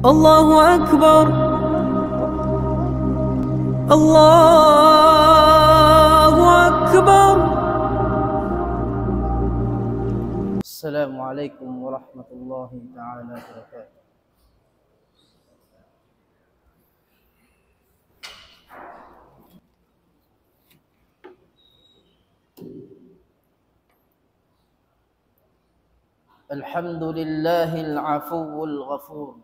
الله أكبر الله أكبر. السلام عليكم ورحمة الله تعالى وبركاته. الحمد لله العفو الغفور،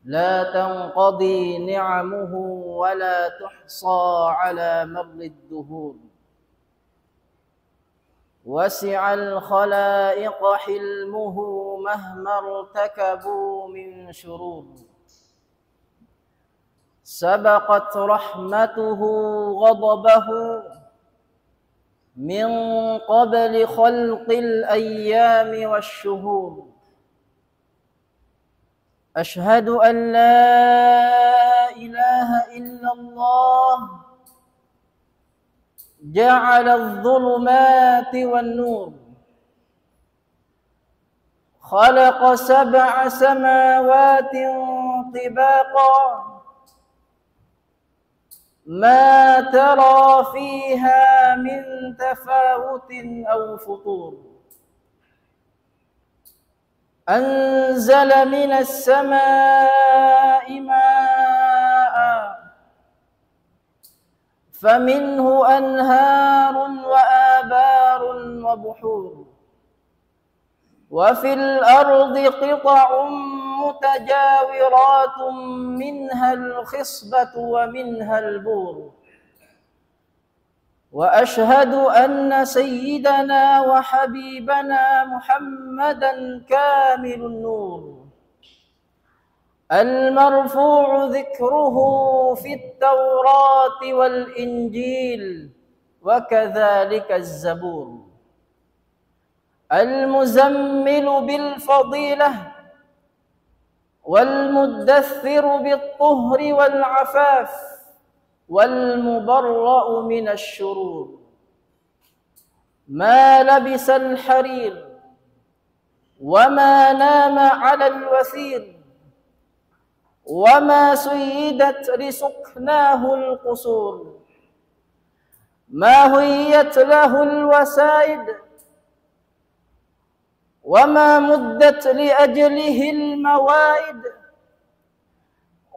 لا تنقضي نعمه ولا تحصى على مر الدهور، وسع الخلائق حلمه مهما ارتكبوا من شرور، سبقت رحمته غضبه من قبل خلق الأيام والشهور. أشهد أن لا إله إلا الله جعل الظلمات والنور، خلق 7 سماوات طباقا ما ترى فيها من تفاوت أو فطور، أنزل من السماء ماء فمنه أنهار وآبار وبحور، وفي الأرض قطع متجاورات منها الخصبة ومنها البور. وأشهد أن سيدنا وحبيبنا محمدا كامل النور، المرفوع ذكره في التوراة والإنجيل وكذلك الزبور، المزمل بالفضيلة والمدثر بالطهر والعفاف والمبرأ من الشرور، ما لبس الحرير وما نام على الوثير، وما سيدت لسكناه القصور، ما هيت له الوسائد وما مدت لأجله الموائد،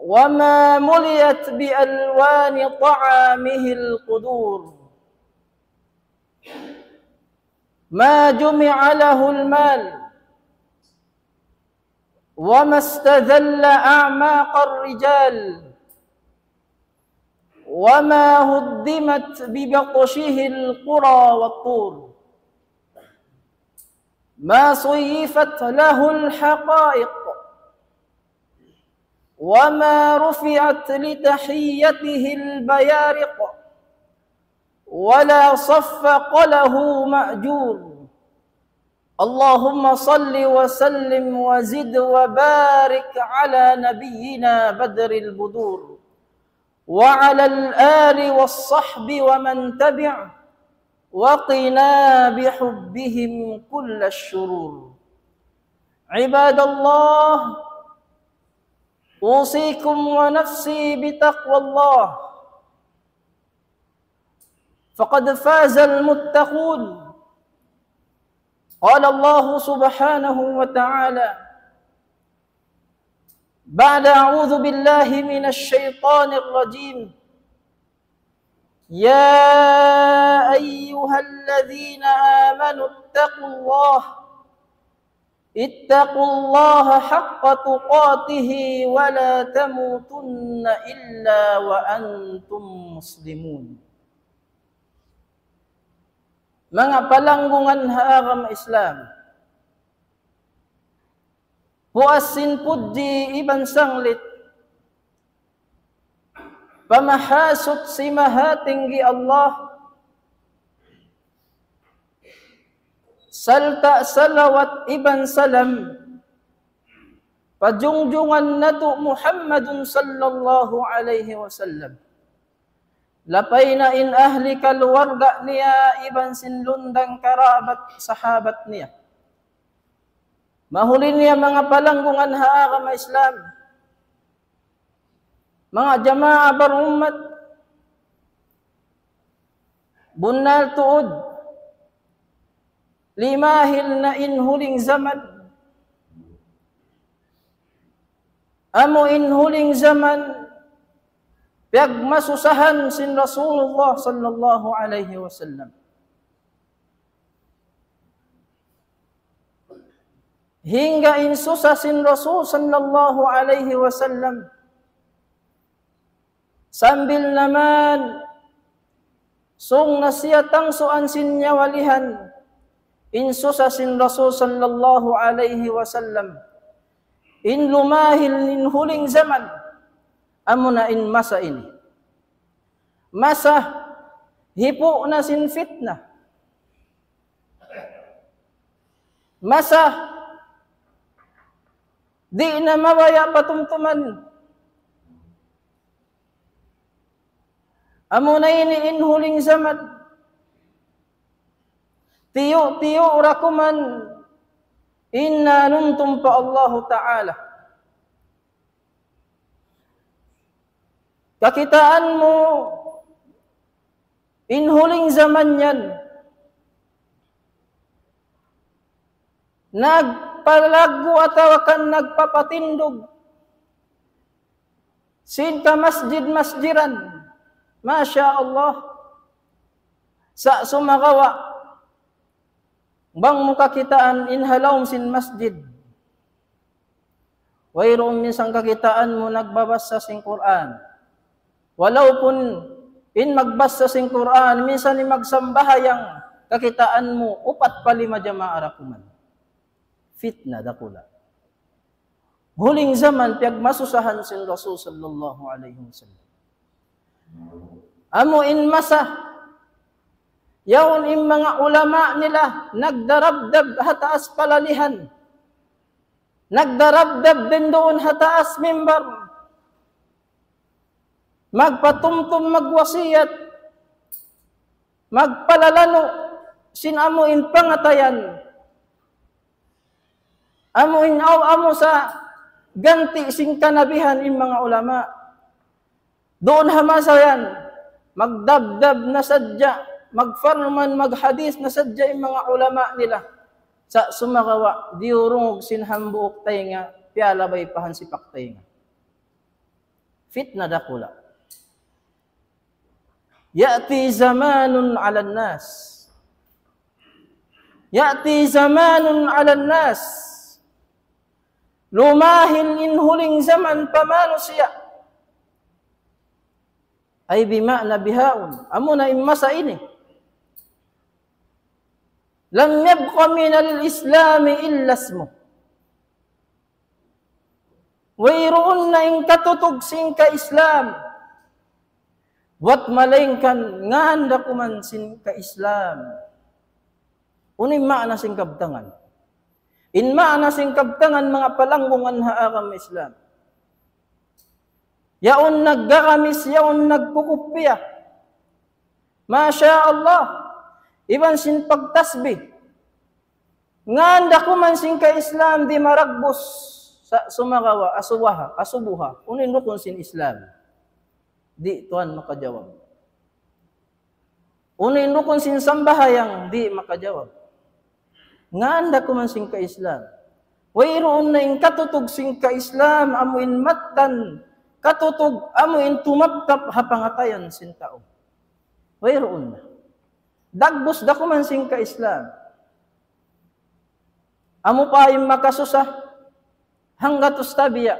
وما مليت بألوان طعامه القدور، ما جمع له المال وما استذل أعماق الرجال، وما هدمت ببطشه القرى والطور، ما صيفت له الحقائق وما رفعت لتحيته البيارق، ولا صفق له مأجور. اللهم صل وسلم وزد وبارك على نبينا بدر البدور، وعلى الآل والصحب ومن تبع، وقنا بحبهم كل الشرور. عباد الله، أوصيكم ونفسي بتقوى الله، فقد فاز المتقون. قال الله سبحانه وتعالى بعد أعوذ بالله من الشيطان الرجيم: يا أيها الذين آمنوا اتقوا الله حق تقاته ولا تموتن إلا وأنتم مسلمون. Mga palanggungan haagam Islam, puasin puddi iban sanglit, pamahasot si mahatinggi Allah, salta salawat iban salam, pajungjungan natu Muhammadun sallallahu alaihi wasallam, lapay na in ahli kalwarga niya iban sinlundang karabat sahabat niya, Mahulin niya mga palanggungan haagam Islam, mga jamaah berummat, bunal tuud, limahil na inhuling zaman, amo inhuling zaman, piyag masusahan sin Rasulullah sallallahu alaihi wasallam. Hingga insusa sin Rasul sallallahu alaihi wasallam, sambil naman sung nasiyatang suan sin nyawalihan, insusa sin Rasul sallallahu alaihi wasallam, in lumahil nin huling zaman, amuna in masa ini. Masa hipo na sin fitnah. Masa di na mabaya patumtuman. Amuna ini in huling zaman. Tiyo rakuman inna nuntum pa Allah Ta'ala. Kakitaan mo in huling zaman yan, nagpalago atawa kan nagpapatindog sin ka masjiran, Masya Allah, sa sumagawa bang mukakitaan inhalawm sin masjid, wayroon minsan kakitaan mo nagbabasa sin Quran, walau pun in magbasa sin Quran, minsan ni magsambahayang kakitaan mo 4 pa 5 jamaah rakuman. Fitna dakula. Huling zaman piyag masusahan sin Rasul sallallahu alaihi wasallam. Amo in masa yaon in mga ulama nila nagdarabdab hataas palalihan, nagdarabdab din doon hataas mimbar, magpatumtum magwasiyat, magpalalano sin amo in pangatayan, amo sa ganti sing kanabihan in mga ulama. Doon hamasayan, magdabdab na sadya, magfarman, maghadis na sadya in mga ulama nila. Sa sumagawa, diurong sinhambuok tayo nga, piyalabay pahan si paktay nga. Fitna dakula. Ya'ti zamanun ala nas. Ya'ti zamanun ala nas. Lumahil in huling zaman pamano siya. Ay bimakna bihaun. Amo na masa ini. Lam yabqa minal islami illa ismu. Wayroon na in katutog sing ka-Islam. Wat malengkan nganda kuman sin ka-Islam. Unay makna sing kabtangan. In makna sing kabtangan mga palanggungan haagam Islam. Yaon naggagamis, yaon nagpukupya. Masya Allah. Iban sin pagtasbih. Nganda kuman sin ka-Islam di maragbos sa sumagawa, asubuha. Unin rukun sin Islam. Di tuan makajawab. Unin rukun sin sambahayang di makajawab. Nganda kuman sin ka-Islam. Wayroon na in katutog sin ka-Islam amuin matan, katutog amuin tumaptap hapangatayan sin tao. Wayroon na. Dagbos da kuman sin ka-Islam. Amo pa yung makasusah hanggat ustabiya.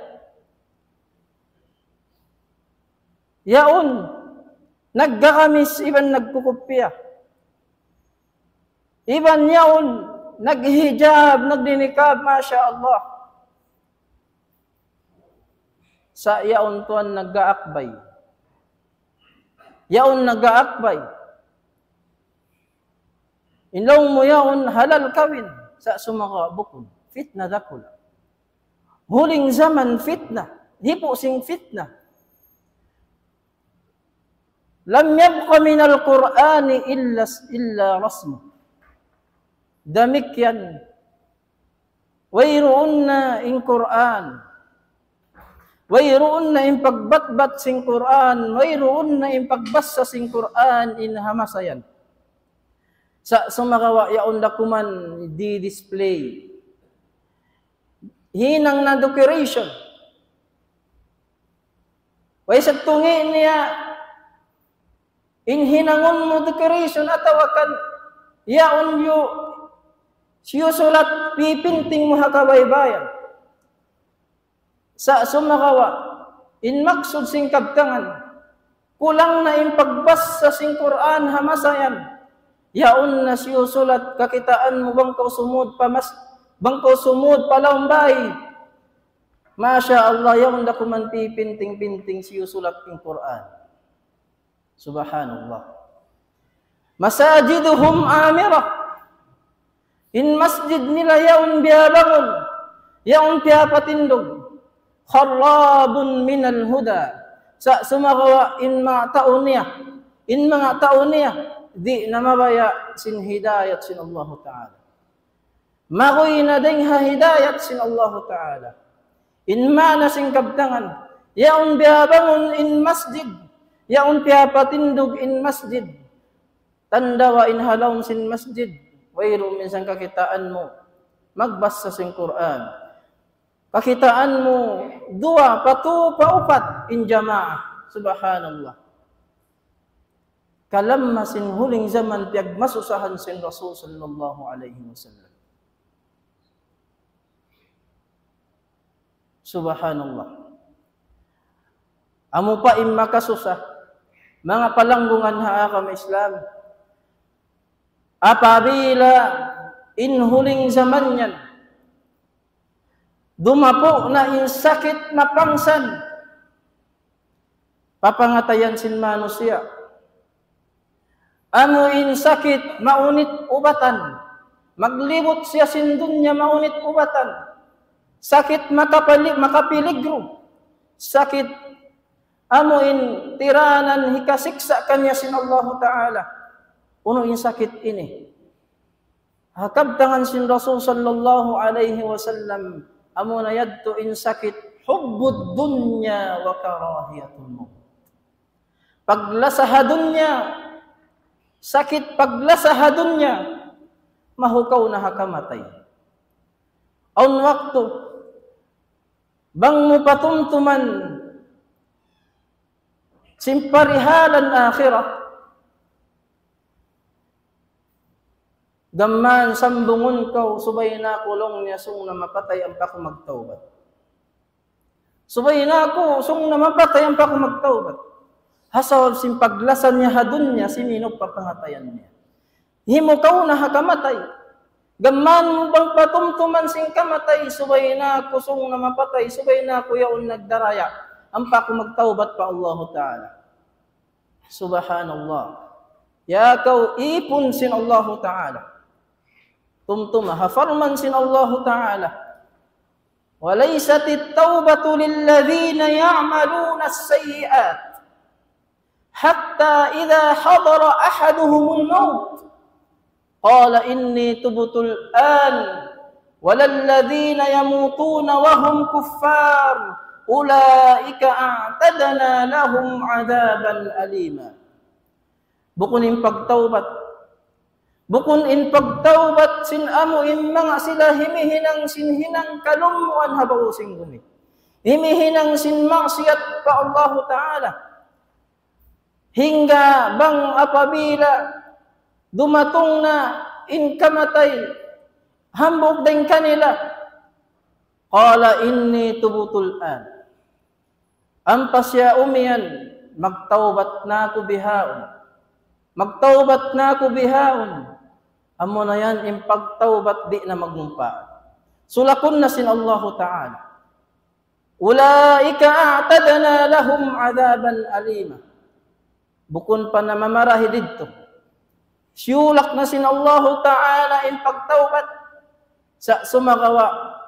Yaon, naggagamis, iban nagkukupya. Iban yaon, naghijab, nagdinikab, Masya Allah. Sa yaon tuan nag-aakbay. Yaon nag-aakbay. Ilaw mo yaon halal kawin sa sumaka bukod. Fitna dakula. Huling zaman fitna. Hipo sing fitna. Lam yabqa minal Qur'ani illa rasmu. Damikyan. wayroon na in Quran. Wayroon na in pagbatbat sing Quran, wayroon na in pagbasa sing Quran in hamasayan. Sa sumakawa yaon dakuman di display. Hinang na decoration. Way sa tungi niya in hinangon mo decoration atawakan yaon yu siyo sulat pipinting mo hakabaybayan. Sa sumakawa in maksud sing kabtangan kulang na in pagbasa sing Quran hamasayan. Yaon na siyo sulat kakitaan mo bangkaw sumud bangkaw sumud palaumbay. Masya Allah, yaon da kuman pinting-pinting siyo sulat ng Quran. Subhanallah. Masajiduhum amirah. In masjid nila yaon biyabangon, yaon piyapatindog. Kharabun minal huda. Sa sumakawa in mga taon niya, di na mabaya sin hidayat sin Allah Ta'ala. Makoy na ding hidayat sin Allah Ta'ala. In mana sing kabtangan, yaon biyabangon in masjid, yaon piyapatindog in masjid. Tandawa in halawm sin masjid, wayro minsan kakitaan mo, magbasa sin Quran. Kakitaan mo, 2, 4 in jamaah. Subhanallah. Kalamma sin huling zaman piyagmasusahan sin Rasul sallallahu alaihi wasallam. Subhanallah. Amo pa makasusa mga palanggungan haa kami Islam. Apabila in huling zaman yan, dumapo na in sakit na pangsan, papangatayan sin manusia. Amo in sakit maunit ubatan, maglibot siya sin dunya maunit ubatan. Sakit makapiligro, sakit amo in tiranan hikasiksa kanya sin Allah Ta'ala. Uno in sakit ini. Hakabtangan sin Rasul sallallahu alaihi wasallam, amo na yadto in sakit hubbud dunya wa karahiyatul maut. Paglasaha dunya, sakit paglasaha dunya, mahukaw na hakamatay. Aun waktu bang mo patumtuman simparihalan akhirah, gamman sambungon kau subay na kulong niya sung na mapatay ang pa magtawbat. Subay na ako sung na mapatay ang pa magtawbat. Hasaw simpaglasan niya hadun niya siminog papangatayan niya. Himo kau na hakamatay. Gamman mo bang patumtuman sing kamatay, subay na ako sung na mapatay, subay na ako yaon nagdaraya. Ang pa magtawbat pa Allah Ta'ala. Subhanallah. Ya kau ipon sin Allah Ta'ala. Tumtuma hafarman sin Allah Ta'ala. Walaysat at-tawbatu lilladhina ya'maluna as-sayyi'at hatta idha hadara ahaduhumul maut qala inni tubtul an walalladhina yamutuna wahum kuffar ulaika a'tadna lahum 'adaban alima. Bukun in pagtawbat sin amo in mga sila himihinang sinhinang kalumuan habaw sing gumi. Himihinang sin maksiyat pa Allah Ta'ala. Hingga bang apabila dumatong na in kamatay, hambog din kanila. Qala inni tubutul an. Ampas ya umiyan, magtawbat na ko bihaon. Magtawbat na ko bihaon. Amo na yan, in pagtawbat di na magmumpa. Sulakon na sin Allah Ta'ala. Ulaika a'tadna lahum 'adaban alima. Bukon pa na mamarahi dito. Siyulak na sin Allah Ta'ala in pagtawbat sa sumagawa.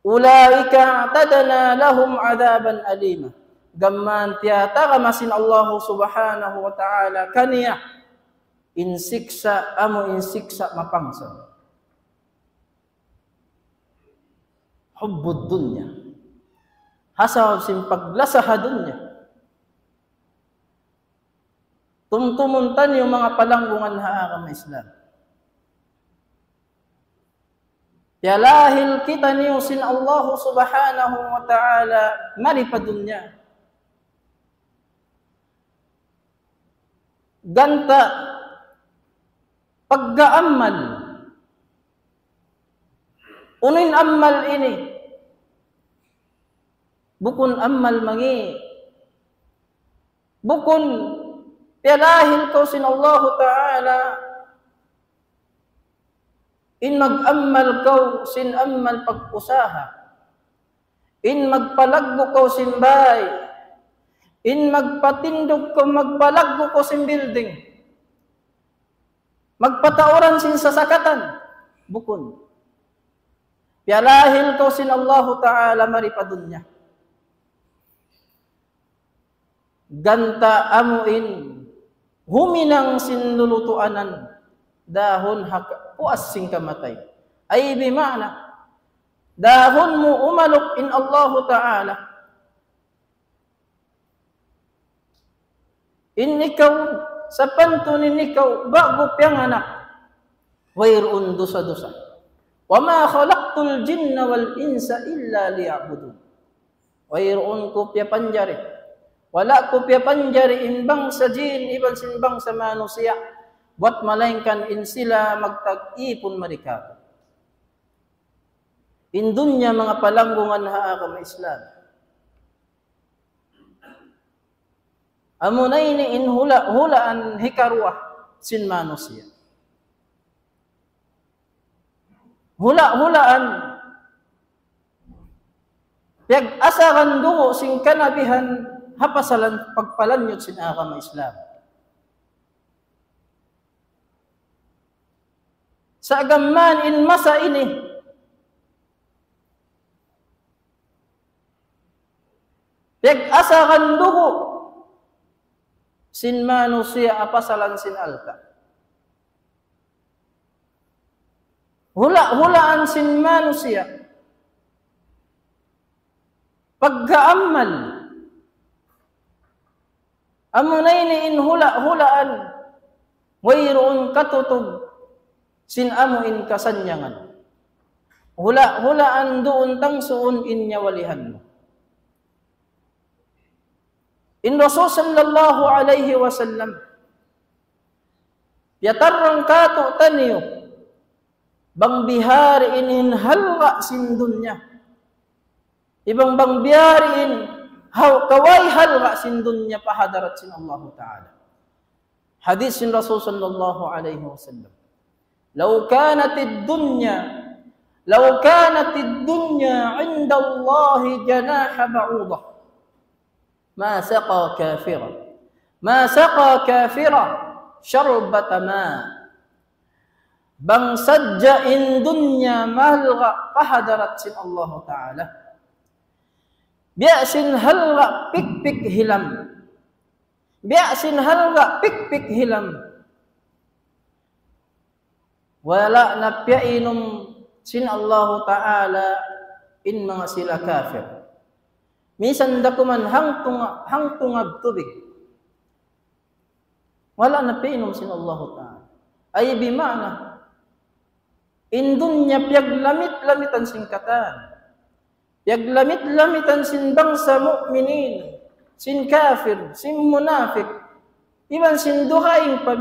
Ulaika a'tadna lahum 'adaban alima. Gamman tiyata kamasin Allah Subhanahu wa Ta'ala kaniya insiksa amo insiksa mapangsan. hubbud dunya. Hasaw sin paglasaha dunya. Tumtumuntan yung mga palanggungan haakam Islam. Yalahil kita niyo sin Allah subhanahu wa ta'ala maripa dunya. Ganta pagkaamal unin amal ini bukun amal mangi bukun pialahil ko sin Allah ta'ala in mag-amal ko sin amal pag-usaha in magpalaggo ko sin bay in magpatindog ko, magpalaggo ko sin building. Magpatauran sin sasakatan. Bukon. Pialahil ko sin Allah Ta'ala maripadunya. Ganta amuin. Huminang sin lulutuanan. Dahon puas sing kamatay. Ay bimana. Dahon mo umalok in Allah Ta'ala. In ikaw, sa pantunin ikaw, bago piyang anak, wayroon dosa-dosa. Wa ma khalaqtul jinna wal insa illa liya'budun. Wayroon ko piya panjari. Wala ko piya panjari inbang sa jin, ibang sinbang sa manusia. Buat malaingkan in sila magtag-ipon marikap. In dunya mga palanggungan haakam Islam. Amunay ni in hulaan hikarwah sin manusia. Hula-hulaan pag-asaran dungo sing kanabihan hapasalan pagpalanyot sin akam Islam. Sa agamman in masa ini pag-asaran dungo sin manusia apasalan sin alka. Hula-hulaan sin manusia. Pagkaamal. Amunay ni in hula-hulaan. Wayroon katutog sin amuin kasanyangan. Hula-hulaan doon tang suon inyawalihan mo. In Rasul sallallahu alaihi wasallam yatarang kato taniyo bang bihari inin halwa sin dunya ibang bang bihari in kaway halwa sin dunya pahadarat sin Allah Ta'ala. Hadis sin Rasul sallallahu alaihi wasallam law kanat ad-dunya 'inda Allah janaha ba'udah ما سقى كافرا شربة ماء bang sadja in dunya mahalga pahadarat sin Allah Ta'ala biasin halga pik-pik hilam wala napyainum sin Allah Ta'ala in mga sila kafir. Misan dakuman hangtungag tubig. Wala na pinom sin Allah Ta'ala. Ay bimana. Indun niya piyaglamit-lamitan sin katan. Piyaglamit-lamitan sin bangsa mu'minin. Sin kafir, sin munafik. Iban sin duhaing pa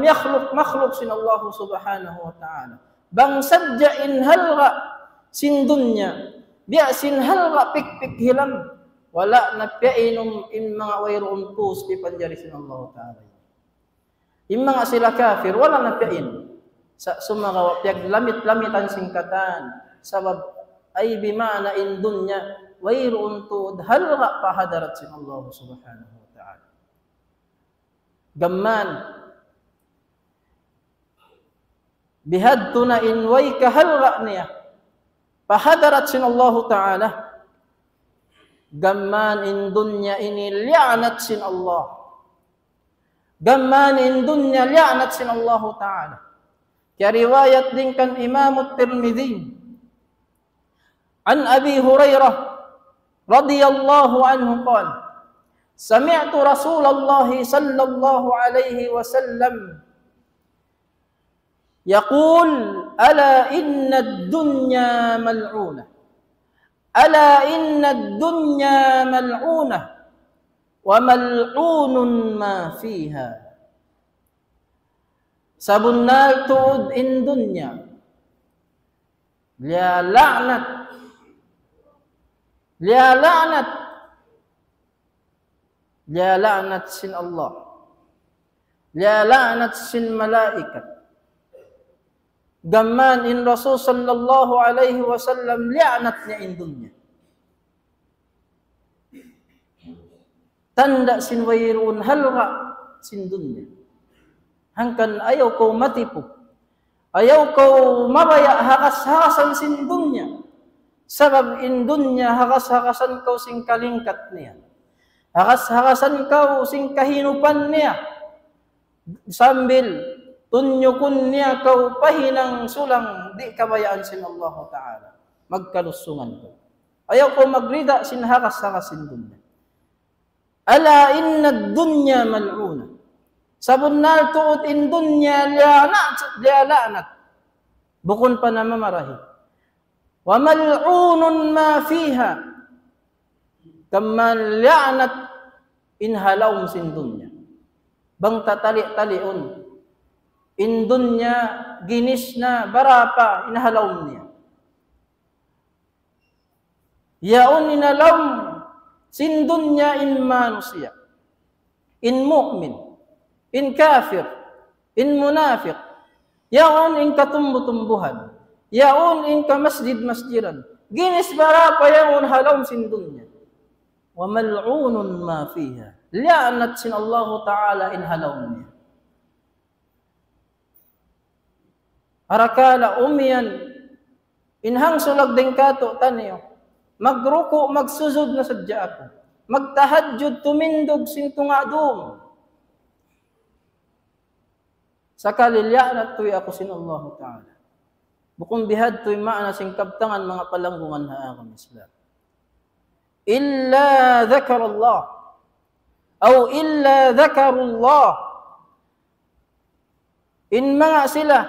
makhluk sin Allah Subhanahu wa Ta'ala. Bangsadja in halga sin dunya. Biya sin halga pik-pik hilam. Wala na piainom in mga wayroon pus pipanjari sin Allah Ta'ala. In mga sila kafir, wala na piainom. Sa sumagawa, piyaglamit-lamitan singkatan. Sabab ay bimana in dunya, wayroon tuod halga pahadarat sin Allah Subhanahu wa Ta'ala. Gamman, bihadto na in way kahalga niya, pahadarat sin Allah Ta'ala. Gamman in dunya ini li'anat sin Allah. Gamman in dunya li'anat sin Allah Ta'ala. Kaya riwayat din kan Imam At-Tirmidhi An Abi Hurairah radhiyallahu anhu qala sami'tu Rasulullah sallallahu alaihi wasallam yaqul ala inna ad-dunya mal'unah ala inna ad-dunya mal'unah wa mal'unun ma fiha. Sabunnal tu'ud in dunya liya la'nat sin Allah, liya la'nat sin malaikat. Gamman in Rasul sallallahu alaihi wasallam li'nat niya in dunya. Tanda sin wayrun halra sin dunya. Hangkan ayaw kau matipu, ayaw kau mabaya hakas-hakasan sin dunya. Sabab in dunya hakas-hakasan kau sing kalingkat niya. Hakas-hakasan kau sing kahinupan niya. Sambil tunyukun niya kau pahinang sulang di kabayaan sin Allah Ta'ala. Magkalusungan ko. Ayaw kau magrida sin hakas-hakasin dunya. Ala inna dunya mal'una. Sabunnal tu'ut in dunya li'anat. Bukun pa na mamarahi. Wa mal'unun ma fiha. Kamman li'anat in halawm sin dunya. Bang tatali-taliun. In dunya ginis na barapa in halawm niya. Yaun inalawm sin dunya in manusia. In mu'min. In kafir. In munafiq. Yaun in katumbu-tumbuhan. Yaun in ka masjid-masjidan. Ginis barapa yaun halawm sin dunya. Wa mal'unun ma fiha. Li'anat sin Allah Ta'ala in halawm niya. Arakala umiyan inhang sulag ding kato taniyo. Magruko magsuzod na sadya ako. Magtahadjud tumindog sin tungadum. Sakalilya tuy ako sin Allah Ta'ala. Bukong bihad tuy maana sing kabtangan mga palanggungan na akong Islam. Illa dhakar Allah. Aw illa dhakarullah. In mga sila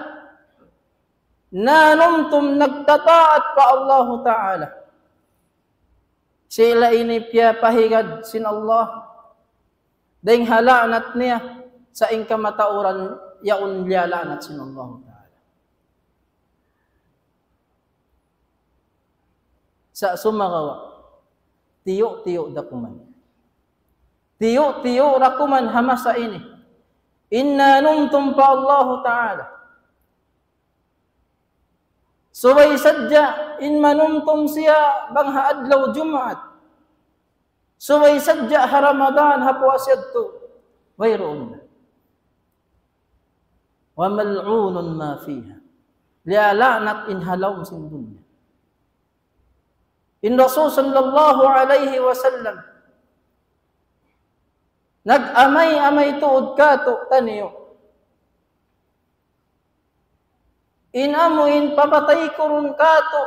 nanumtum nagtataat pa Allah Ta'ala. Sila ini piya pahigad sin Allah. Daing halanat niya sa ing kamatauran yaun lialanat sin Allah Ta'ala. Sa sumagawa, tiyo-tiyo dakuman. Tiyo-tiyo rakuman hamasa ini. Inna numtum pa Allah Ta'ala. Subay sadya in manumtum siya bang haadlaw Jumaat. Subay sadya ha Ramadan ha puasyad to. Wayroon na. Wa mal'unun ma fiha. Lialanat in halawm sin dunya. In Rasul sallallahu alaihi wasallam nag-amay-amay tuod kato taniyo. Inamuin papatay kurun kato.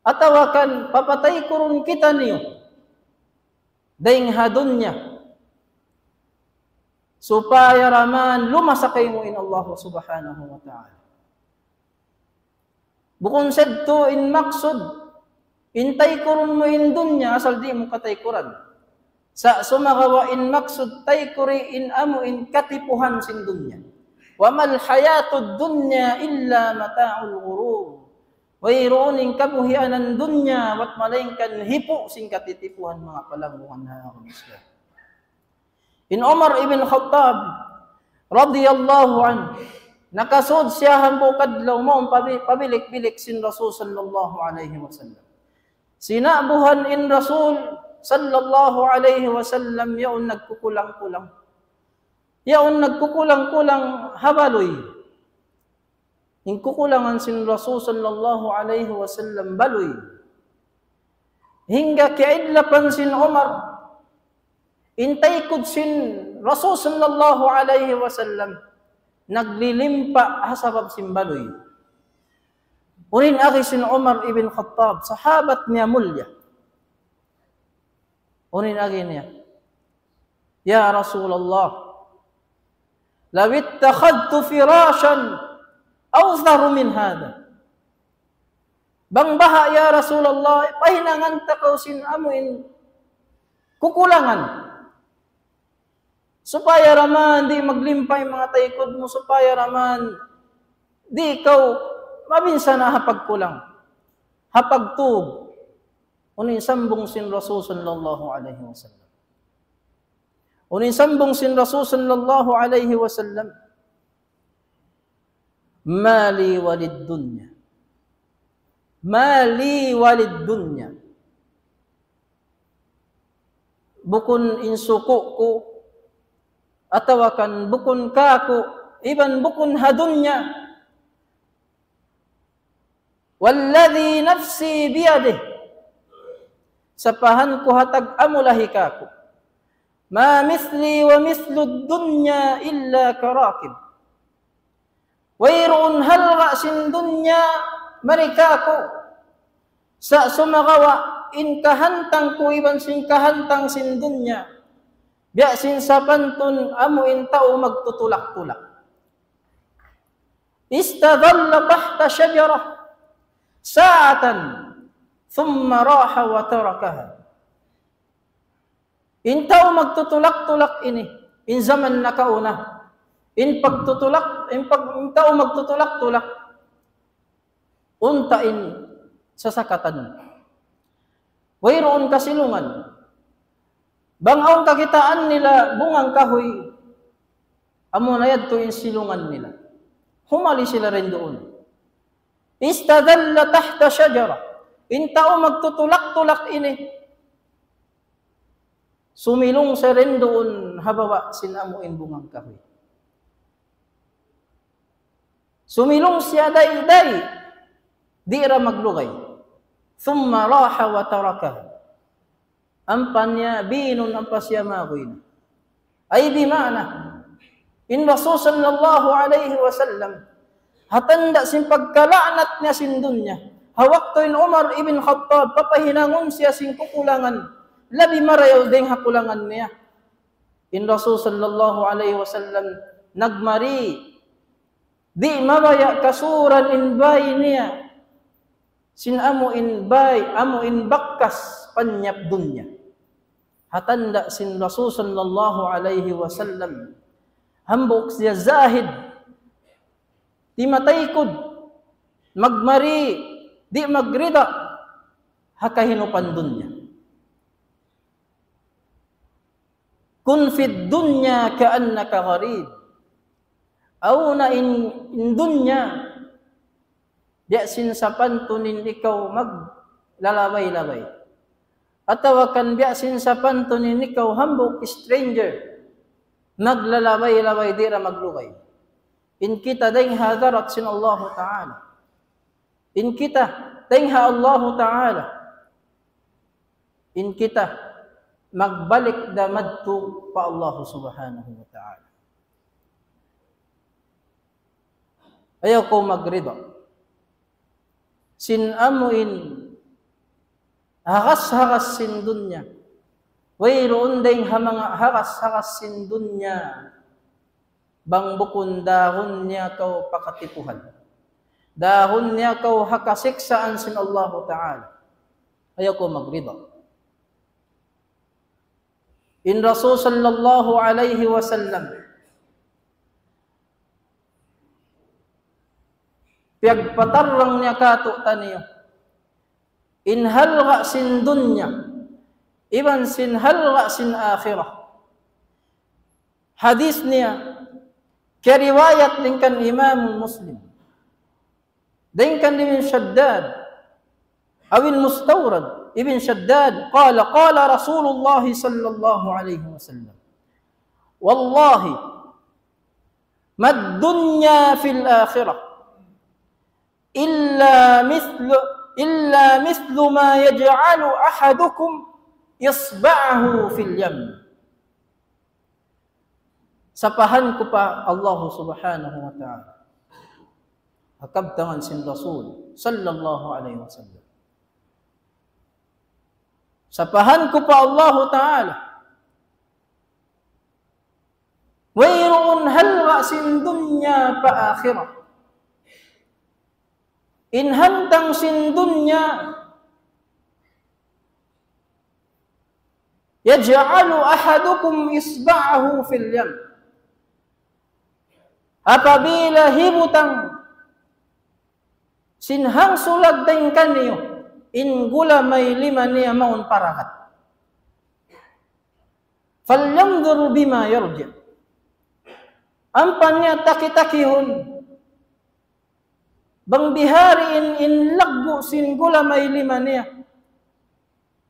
Atawakan papatay kurun kita niyo. Daing hadunya. Supaya raman lumasakay mo in Allah subhanahu wa ta'ala. Bukon sedto in maksud. Intay kurun mo in dunya asal di mo katay kuran. Sa sumagawa in maksud tay kuri in amu in katipuhan sin dunya. Wa mal hayatud dunya illa mata'ul ghurur. Wayroon kabuhian ng dunya wat malingkan hipo sing katitipuhan mga palangguhan na akong Islam. In Umar ibn Khattab radiyallahu anhu nakasud siya hampo kadlaw mo pabilik-bilik sin Rasul sallallahu alaihi wasallam. Sinabuhan in Rasul sallallahu alaihi wasallam yaon nagkukulang-kulang. Yaon nagkukulang-kulang habaloy. In kukulangan sin Rasul sallallahu alaihi wasallam baloy. Hingga kaidlapan sin Umar intay kud sin Rasul sallallahu alaihi wasallam naglilimpa hasabab sin baloy. Unin agi sin Umar ibn Khattab, sahabat niya mulia. Unin agi niya, ya Rasulullah, law ittakhadtu firashan awtharu min hada. Bang baha ya Rasulullah, pahinangan takaw sin amuin kukulangan. Supaya raman di maglimpay mga taikod mo, supaya raman di ikaw mabinsa na hapagkulang, hapagtug. Unin sambong sin Rasul sallallahu alaihi wasallam. Unin sambong sin Rasul sallallahu alaihi wasallam, mali walid dunya, mali walid dunya. Bukun insuku ko, atawakan bukun kaku, iban bukun hadunya. Walladhi nafsi biyadih, sapahan ko hatag amulahi kaku, ma misli wa mislu dunya illa karakib. Wayroon halga sin dunya marikaku, sa sumagawa in kahantang ko iban sin kahantang sin dunya, biya sin sapantun amu in tao magtutulak-tulak. Istadalla tahta syajarah sa'atan thumma raha wa tarakaha. In tao magtutulak-tulak ini, in zaman na kauna, in tao magtutulak-tulak, untain sa sakatan. Wayroon kasilungan, bangaon kakitaan nila bungang kahoy, amo na yadto in silungan nila. Humali sila rin doon. Istadalla tahta syajara, in tao magtutulak-tulak ini, sumilong sa rin doon habawa sinamuin bungang kahoy. Sumilong siya day-day, di ra maglugay. Thumma raha wa tarakaha. Ampan niya binun ang pasyamagoy na. Ay di mana, in Rasul sallallahu alaihi wasallam, hatanda sin pagkalanat niya sin dunya, hawak to in Umar ibn Khattab, papahinangon siya sin kukulangan, labi marayaw ding hakulangan niya. In Rasul sallallahu alaihi wasallam, nagmari, di mabaya kasuran in bay niya, sin amo in bay, amo in bakkas panyap dunya. Hatanda sin Rasul sallallahu alaihi wasallam, hambok siya zahid, di mataykod, magmari, di magrida, hakahinupan dunya. Kun fid dunya ka'annaka gharib. Aw na in dunya, diya sinsapan tunin ikaw maglalabay-labay. Atawakan biya sinsapan tunin ikaw hambok stranger, naglalabay-labay dira maglugay. In kita dayng hadarat sin Allah Ta'ala. In kita dayng ha Allah Ta'ala. In kita magbalik damadto pa Allah Subhanahu wa Ta'ala. Ayaw ko magrida. Sin amuin hakas-hakas sin dunya. Wayroon dayng hamanga hakas-hakas sin dunya. Bang bukun dahon niya kau pakatipuhan. Dahon niya kau hakasiksaan sin Allah Ta'ala. Ayaw ko magrida. In Rasul sallallahu alaihi wasallam, piyagpatarang niya kato taniyo, in halga sin dunya, iban sin halga sin akhirah. Hadis niya, keriwayat lingkan Imam Muslim, lingkan Ibn Shaddad, awin Mustawrad, Ibn Shaddad, qala Rasulullah sallallahu alaihi wasallam, wallahi, mad dunya fil akhirah, illa mithlu ma yaj'alu ahadukum isba'ahu fil yam. Sapahan ko pa Allah Subhanahu wa Ta'ala, hakabtangan sin Rasul sallallahu alaihi wasallam. Sapahan ko pa Allah Ta'ala, wayroon halwa sin dunya pa akhirah. Inhantang sin dunya, yaj'alu ahadukum isba'ahu fil yam. Apabila hibutang sinhang sulag din kaniyo, in gula may lima niya maun parakat. Falyamdur bima yarji. Ampan niya taki-takihon, bang bihari in lagbo sin gula may lima niya,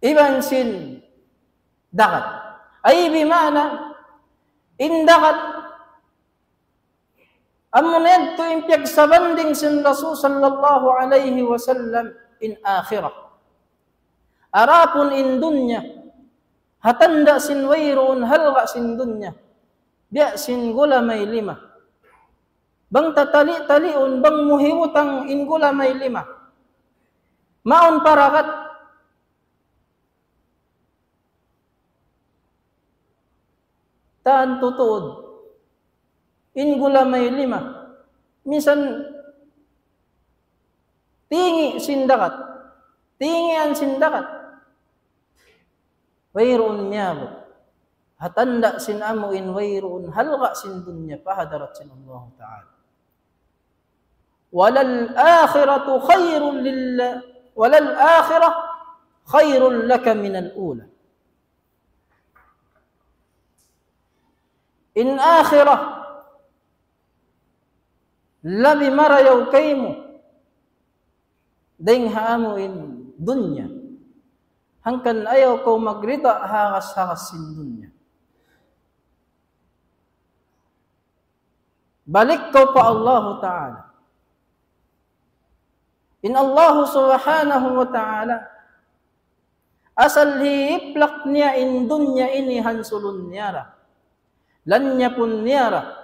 iban sin dakat. Ay bimana, in dakat, amuned to impyag sabanding sin Rasul sallallahu alaihi wasallam in akhirah. Arapun in dunya, hatanda sin wayroon halwa sin dunya, biya sin gula may lima. Bang tatali-taliun, bang muhiwutang in gula may lima. Maon parakat. Taan tutuod, in gula may lima. Minsan, tingi sindakat. Tingian sindakat. Wayroon miyabot. Hatanda sin amuin wayroon halqa sin dunya pahadarat sin Allah Ta'ala. Walal akhiratu khairun lillah. Walal akhirah khairun laka minal ula. In akhirah labi marayaw kaymo ding haamu in dunya, hangkan ayaw ko magrita hakas-hakas sin dunya. Balik ko pa Allah Ta'ala. In Allah subhanahu wa ta'ala, asal hiiplak niya in dunya ini hansulun niyara. Lanya pun niyara.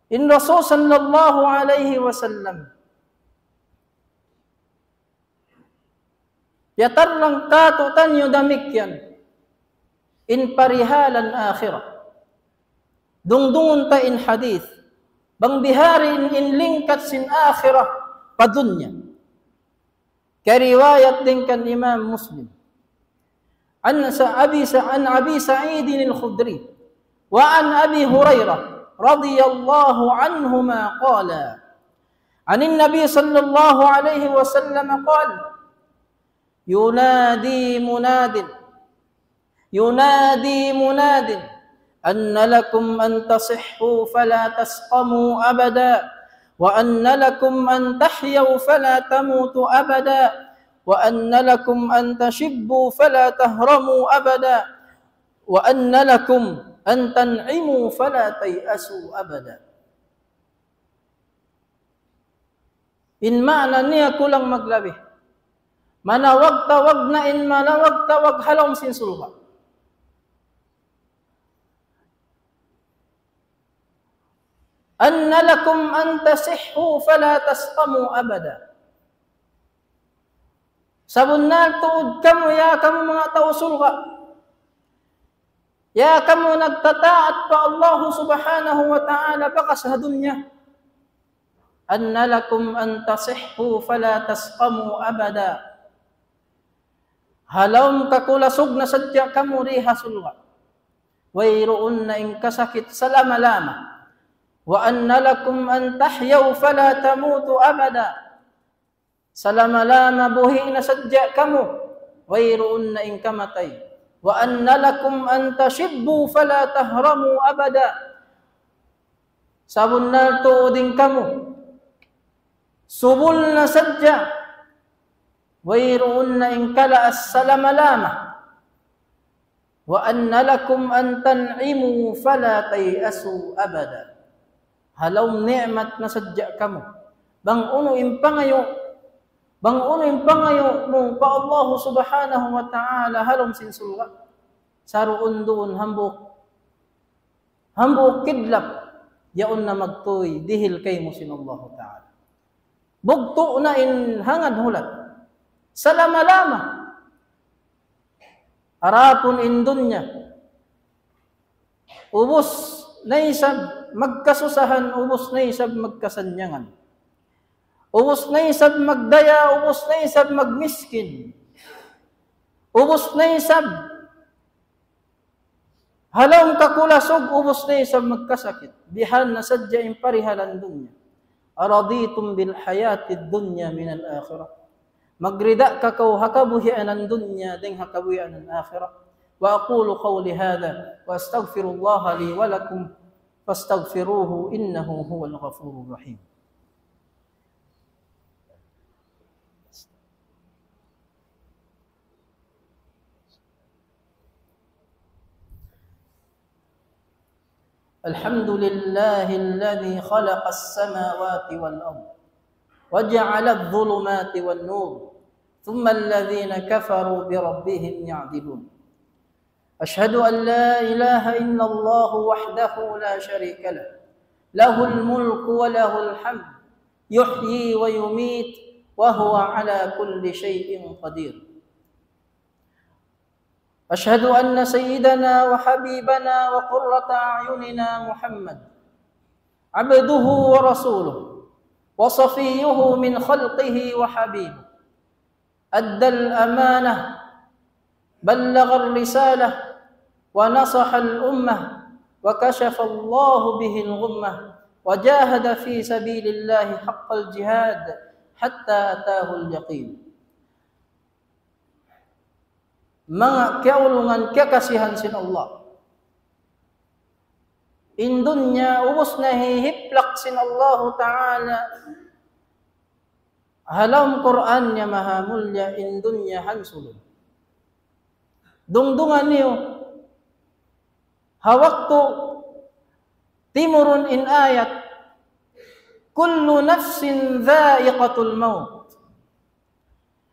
In Rasul sallallahu alaihi wasallam, yatar lang katutan yu damikyan in parihalan akhirah. Dungdungun ta in hadith, bang bihari in lingkat sin akhirah padunya. Kariwayat din kan Imam Muslim. An Abi Sa'id al-Khudri wa an Abi Hurairah رضي الله عنهما قال عن النبي صلى الله عليه وسلم قال ينادي مناد أن لكم أن تصحوا فلا تسقموا أبدا وأن لكم أن تحيوا فلا تموتوا أبدا وأن لكم أن تشبوا فلا تهرموا أبدا وأن لكم أن تنعموا فلا تيأسوا أبدا. In ma'na niya kulang maglabi. Manawag tawag na in manawag tawag halong sin sulha. Anna lakum an tasihhu fala tasqamu abada. Sabun na tuod kamo ya kamo mga tao sulha. Ya kamu nagtataat pa Allah subhanahu wa ta'ala bakas sa dunya. Anna lakum an tasihhu fala tasqamu abada. Halawm kakulasog na sadya kamu riha sulwa. Wayroon na ing kasakit salama-lama. Wa anna lakum an tahyaw fala tamutu abada. Salama-lama buhi na sadya kamu. Wayroon na ing kamatay. Wa anna lakum an tashibbu fala tahramu abada. Sabun na tuodin kamu. Subul na sadya. Wayroon na inkala as-salama-lama. Wa anna lakum an tan'imu fala tayasu abada. Halaw ni'mat na sadya kamu. Bang uno impangayo mo pa Allah subhanahu wa ta'ala halom sinsulwa. Saruun doon hambuk kidlap. yaon na magtuy dihil kay mo sinallahu ta'ala. Bugto na in hangad hulat. Salama-lama. Arapon in dunya. Ubos na isab magkasusahan, ubos na isab magkasanyangan. Ubos na isab magdaya, ubos na isab magmiskin. Ubos na isab halong kakulasog, ubos na isab magkasakit. Bihan na sadya imparihalan dunya. Araditum bil hayatid dunya minal akhirah. Magrida kakaw hakabuhian ang dunya ding hakabuhian ang akhirah. Wa aqulu qawli hadha wa astaghfirullaha li wa lakum fastaghfiruhu innahu huwal ghafurur rahim. الحمد لله الذي خلق السماوات والأرض وجعل الظلمات والنور ثم الذين كفروا بربهم يعدلون أشهد أن لا إله إلا الله وحده لا شريك له له الملك وله الحمد يحيي ويميت وهو على كل شيء قدير أشهد أن سيدنا وحبيبنا وقرة أعيننا محمد عبده ورسوله وصفيه من خلقه وحبيبه أدى الأمانة بلغ الرسالة ونصح الأمة وكشف الله به الغمة وجاهد في سبيل الله حق الجهاد حتى أتاه اليقين. Mga kaulungan kakasihan sin Allah. In dunya ubos na hihiplak sin Allah Ta'ala. Halam Quran niya mahamulya in dunya hansulun. Dungdungan niyo. Hawakto timurun in ayat. Kullu nafsin dha'iqatul maut.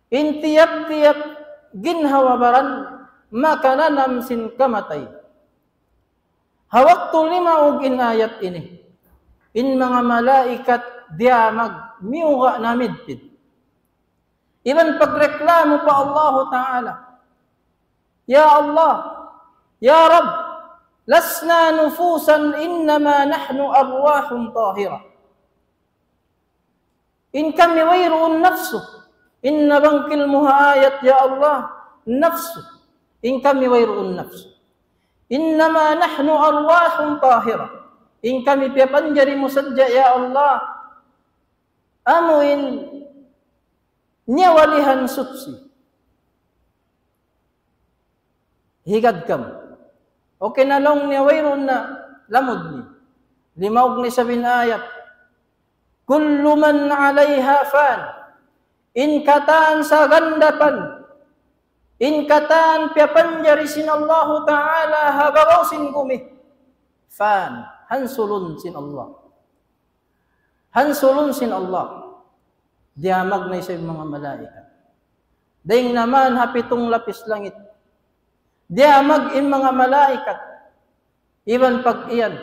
In tiyap-tiyap ginhawabaran makananam sin kamatay. Hawak lima og inayat ini. In mga malaikat diamag miuga na midpid. Iban pagreklamo pa Allah Ta'ala. Ya Allah, Ya Rab, lasna nufusan innama nahnu arwahun tahira. In kami wayruun nafsu. Inna bangkil muha ayat ya Allah nafsu in kami wayruun nafsu innama nahnu arwahun tahira in kami piapanjari mo sadya ya Allah amuin nyawalihan sutsi higad kam okay na long niya wayruun na lamod ni limaog ni sabin ayat kullu man alayha fan in kataan sa gandapan, in kataan piapanjari sin Allah Ta'ala habaraw sin gumi. Fan, hansulun sin Allah. Hansulun sin Allah. Diamag na isa yung mga malaikat. Daing naman hapitong lapis langit. Diamag in mga malaikat. Iban pag iyan.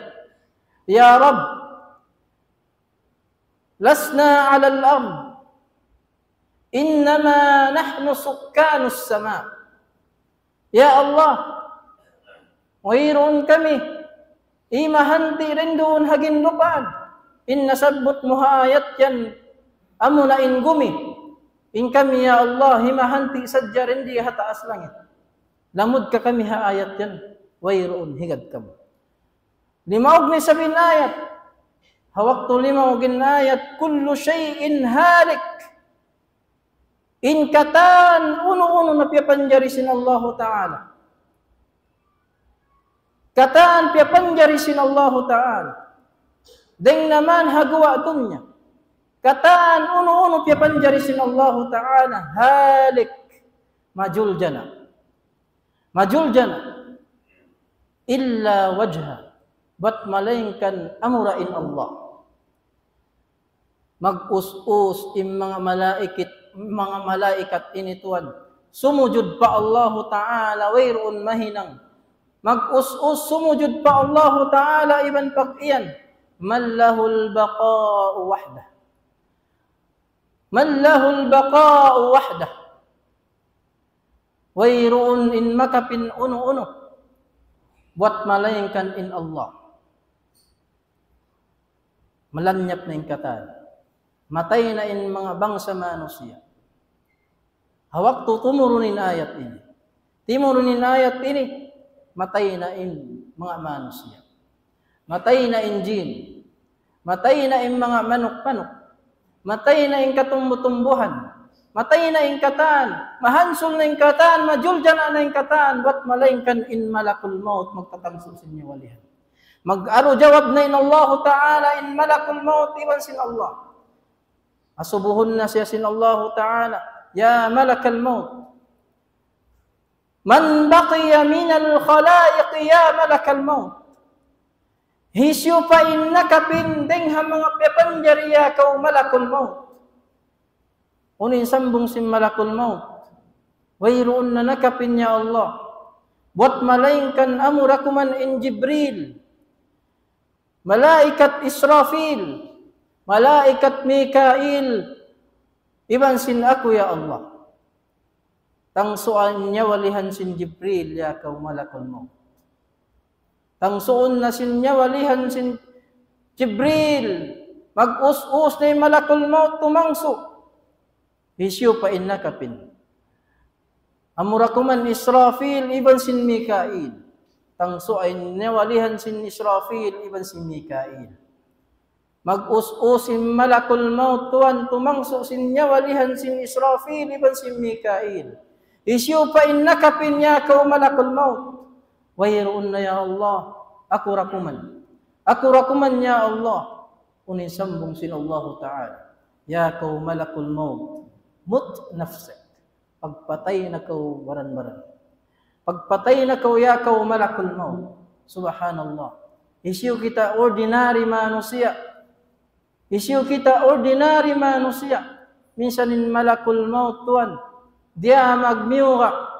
Ya Rab, lasna alal ard. Innama nahnu sukkanus sama. Ya Allah, mayroon kami. Imahanti rin doon hagin lupaan. In nasabot mo ayat yan. Amo na in gumi. In kami ya Allah, himahanti sadya rin di hataas langit. Lamod ka kami ha ayat yan. Mayroon higad kamo. Limaog ni sabin ayat. Hawak to limaog in ayat. Kullu shay'in halik. In katan uno-uno na piapanjari sin Allah Ta'ala. Katan piapanjari sin Allah Ta'ala. Deng naman hagawa dunya. Katan uno-uno piapanjari sin Allah Ta'ala. Halik. Majul jana. Majul jana. Illa wajha. Bat malaingkan amurain Allah. Mag-us-us im mga malaikat ini Tuhan. Sumujud pa Allah Ta'ala wayroon mahinang. Mag-us-us sumujud pa Allah Ta'ala iban pag-iyan. man lahul baqa'u wahdah. Man lahul baqa'u wahdah. Wairuun in makapin uno-uno. Buat malaingkan in Allah. Melanyap na ingkatan. Matay na in mga bangsa manusia. Hawak tumurunin ayat ini. Timurunin ayat ini. Matay na in mga manusia. Matay na in jin. Matay na in mga manok-manok. Matay na in katumbutumbuhan. Matay na in katan. Mahansol na in katan. Majuljan na in katan. Wat malaingkan in malakul maut. Magtatangso sa inyo walihan. Mag-aro jawab na in Allah Ta'ala in malakul maut. Iwan sin Allah. Asubuhun na siya sin Allah Ta'ala. Ya malakal maut. Man baqiya minal khalaiq ya malakal maut. Hisyo pa innaka pinding ha mga pepanjariya kau malakul maut. Unin sambung sim malakul maut. Wairuun na nakapin ya Allah. Buat malaingkan amurakuman in Jibril. Malaikat Israfil. Malaikat Mikail. Iban sin aku ya Allah. Tangsuan niya walihan sin Jibril ya kau malakul maut. Tangsuon na sin niya walihan sin Jibril. Mag-us-us na yung malakul maut tumangso. Hisyo pa innakapin. Amurakuman Israfil iban sin Mikail. Tangsuan niya walihan sin Israfil iban sin Mikail. Mag-us-us sin malakul maut tuwan tumangso sin niya walihan sin Israfil iban sin Mikail. Hisyo pa innakapin niya kau malakul maut. Wairuun na ya Allah, aku rakuman. Aku rakuman ya Allah. Unin sambung sin Allah Ta'ala. Ya kau malakul maut, mut nafsik. Pagpatay na kau baran-baran. Pagpatay na kau ya kau malakul maut. Subhanallah. Isyu kita ordinary manusia. Isyu kita ordinary manusia. Minsanin malakul maut tuan. Dia magmiura.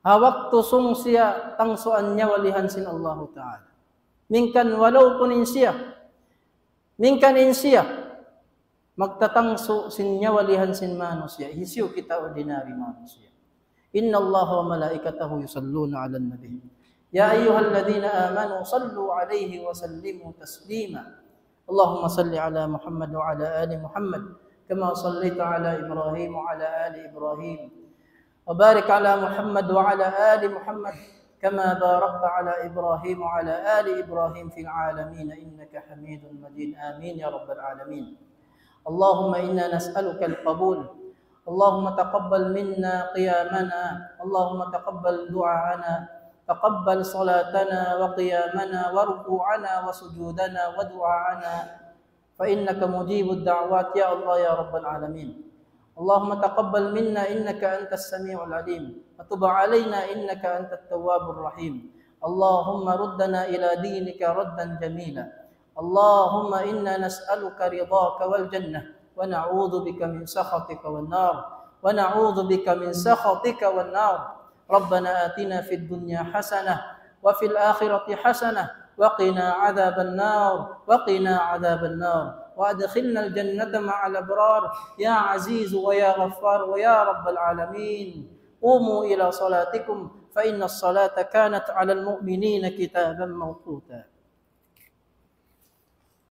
Hawak tusong siya tangsuan niya walihan sin Allah Ta'ala. Mingkan walau pun siya. Mingkan siya. Magtatangso sin niya walihan sin manusia. Hisyo kita ordinary manusia. Inna Allah wa malaikatahu yusalluna ala nabi. Ya ayyuhalladhina amanu sallu alayhi wa sallimu taslima. Allahumma salli ala Muhammad wa ala ali Muhammad. Kama sallaita ala Ibrahim wa ala ali Ibrahim. وبارك على محمد وعلى آل محمد كما باركت على إبراهيم وعلى آل إبراهيم في العالمين إنك حميد مجيد آمين يا رب العالمين. اللهم إنا نسألك القبول. اللهم تقبل منا قيامنا. اللهم تقبل دعاءنا. تقبل صلاتنا وقيامنا وركوعنا وسجودنا ودعاءنا فإنك مجيب الدعوات يا الله يا رب العالمين. اللهم تقبل منا إنك أنت السميع العليم وتب علينا إنك أنت التواب الرحيم. اللهم ردنا إلى دينك ردا جميلا. اللهم إنا نسألك رضاك والجنة ونعوذ بك من سخطك والنار. ونعوذ بك من سخطك والنار. ربنا آتنا في الدنيا حسنة وفي الآخرة حسنة وقنا عذاب النار. وقنا عذاب النار. وأدخلنا الجنة مع الأبرار يا عزيز ويا غفار ويا رب العالمين. قوموا إلى صلاتكم فإن الصلاة كانت على المؤمنين كتابا موقوتا.